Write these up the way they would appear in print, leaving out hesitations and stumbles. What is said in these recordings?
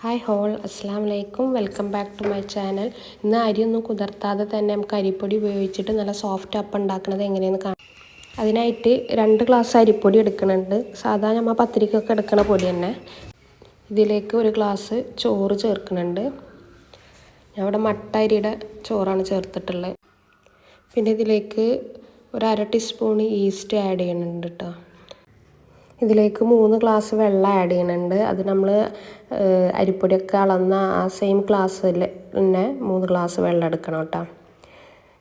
Hi all, അസ്സാം വലൈക്കും. Welcome back to my channel. ഇന്ന് അരിയൊന്നും കുതിർത്താതെ തന്നെ നമുക്ക് അരിപ്പൊടി ഉപയോഗിച്ചിട്ട് നല്ല സോഫ്റ്റ് അപ്പം ഉണ്ടാക്കുന്നത് എങ്ങനെയെന്ന് കാണാം. അതിനായിട്ട് 2 ഗ്ലാസ് അരിപ്പൊടി എടുക്കുന്നുണ്ട്. സാധാരണ നമ്മൾ പത്തിരിക്കൊക്കെ എടുക്കുന്ന പൊടി തന്നെ. ഇതിലേക്ക് 1 ഗ്ലാസ് ചോറ് ചേർക്കുന്നുണ്ട്. ഞാൻ ഇവിടെ മട്ട അരിയുടെ ചോറാണ് ചേർത്തിട്ടുള്ളത്. പിന്നെ ഇതിലേക്ക് 1/2 ടീസ്പൂൺ ഈസ്റ്റ് ആഡ് ചെയ്യുന്നുണ്ട് കേട്ടോ. ഇതിലേക്ക് 3 ഗ്ലാസ് വെള്ളം ആഡ് ചെയ്യുന്നുണ്ട്. അത് നമ്മൾ അരിപ്പൊടിയൊക്കെ അളന്ന ആ സെയിം ഗ്ലാസ്സിൽ തന്നെ 3 ഗ്ലാസ് വെള്ളം എടുക്കണം കേട്ടോ.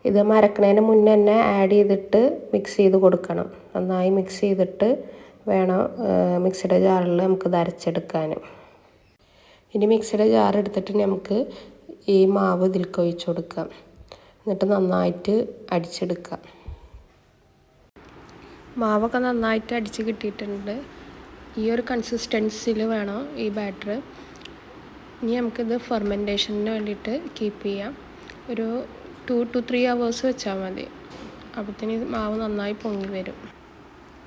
ഇത് അരക്കണതിന് മുന്നേ തന്നെ ആഡ് ചെയ്തിട്ട് മിക്സ് ചെയ്ത് കൊടുക്കണം. നന്നായി മിക്സ് ചെയ്തിട്ട് വേണം മിക്സിയുടെ ജാറിൽ നമുക്കിത് അരച്ചെടുക്കാൻ. ഇനി മിക്സിയുടെ ജാർ എടുത്തിട്ട് നമുക്ക് ഈ മാവ് ഇതിലേക്ക് ഒഴിച്ച് കൊടുക്കാം. എന്നിട്ട് നന്നായിട്ട് അടിച്ചെടുക്കാം. മാവൊക്കെ നന്നായിട്ട് അടിച്ച് കിട്ടിയിട്ടുണ്ട്. ഈ ഒരു കൺസിസ്റ്റൻസിയിൽ വേണം ഈ ബാറ്റർ. ഇനി നമുക്കിത് ഫെർമെൻറ്റേഷന് വേണ്ടിയിട്ട് കീപ്പ് ചെയ്യാം. ഒരു 2 to 3 hours വെച്ചാൽ മതി. അപ്പോഴത്തേന് മാവ് നന്നായി പൊങ്ങി വരും.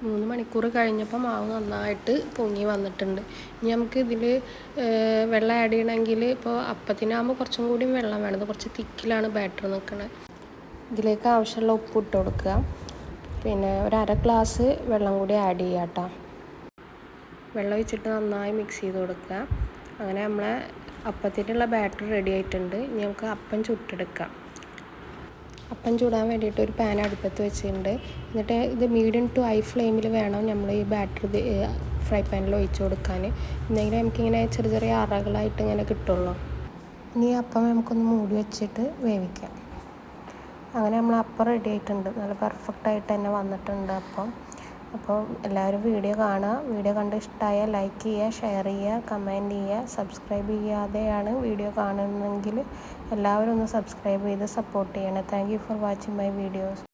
3 മണിക്കൂർ കഴിഞ്ഞപ്പോൾ മാവ് നന്നായിട്ട് പൊങ്ങി വന്നിട്ടുണ്ട്. ഇനി നമുക്ക് ഇതിൽ വെള്ളം ആഡ് ചെയ്യണമെങ്കിൽ ഇപ്പോൾ അപ്പത്തിനാകുമ്പോൾ കുറച്ചും കൂടി വെള്ളം വേണം. കുറച്ച് തിക്കിലാണ് ബാറ്റർ നിൽക്കുന്നത്. ഇതിലേക്ക് ആവശ്യമുള്ള ഉപ്പ് ഇട്ട് കൊടുക്കുക. പിന്നെ 1/2 ഗ്ലാസ് വെള്ളം കൂടി ആഡ് ചെയ്യാം കേട്ടോ. വെള്ളം ഒഴിച്ചിട്ട് നന്നായി മിക്സ് ചെയ്ത് കൊടുക്കുക. അങ്ങനെ നമ്മളെ അപ്പത്തിനുള്ള ബാറ്റർ റെഡി ആയിട്ടുണ്ട്. ഇനി നമുക്ക് അപ്പം ചുട്ടെടുക്കാം. അപ്പം ചൂടാൻ വേണ്ടിയിട്ട് ഒരു പാൻ അടുപ്പത്ത് വെച്ചിട്ടുണ്ട്. എന്നിട്ട് ഇത് മീഡിയം ടു ഹൈ ഫ്ലെയിമിൽ വേണം നമ്മൾ ഈ ബാറ്റർ ഫ്രൈ പാനിൽ ഒഴിച്ച് കൊടുക്കാൻ. എന്നെങ്കിലും നമുക്കിങ്ങനെ ചെറിയ ചെറിയ അറകളായിട്ട് ഇങ്ങനെ കിട്ടുള്ളൂ. ഇനി അപ്പം നമുക്കൊന്ന് മൂടി വെച്ചിട്ട് വേവിക്കാം. അങ്ങനെ നമ്മൾ അപ്പം റെഡി ആയിട്ടുണ്ട്. നല്ല പെർഫെക്റ്റായിട്ട് തന്നെ വന്നിട്ടുണ്ട് അപ്പം. അപ്പോൾ എല്ലാവരും വീഡിയോ കാണുക. വീഡിയോ കണ്ട് ഇഷ്ടമായാൽ ലൈക്ക് ചെയ്യുക, ഷെയർ ചെയ്യുക, കമൻറ്റ് ചെയ്യുക. സബ്സ്ക്രൈബ് ചെയ്യാതെയാണ് വീഡിയോ കാണുന്നതെങ്കിൽ എല്ലാവരും ഒന്ന് സബ്സ്ക്രൈബ് ചെയ്ത് സപ്പോർട്ട് ചെയ്യണം. Thank you for watching my videos.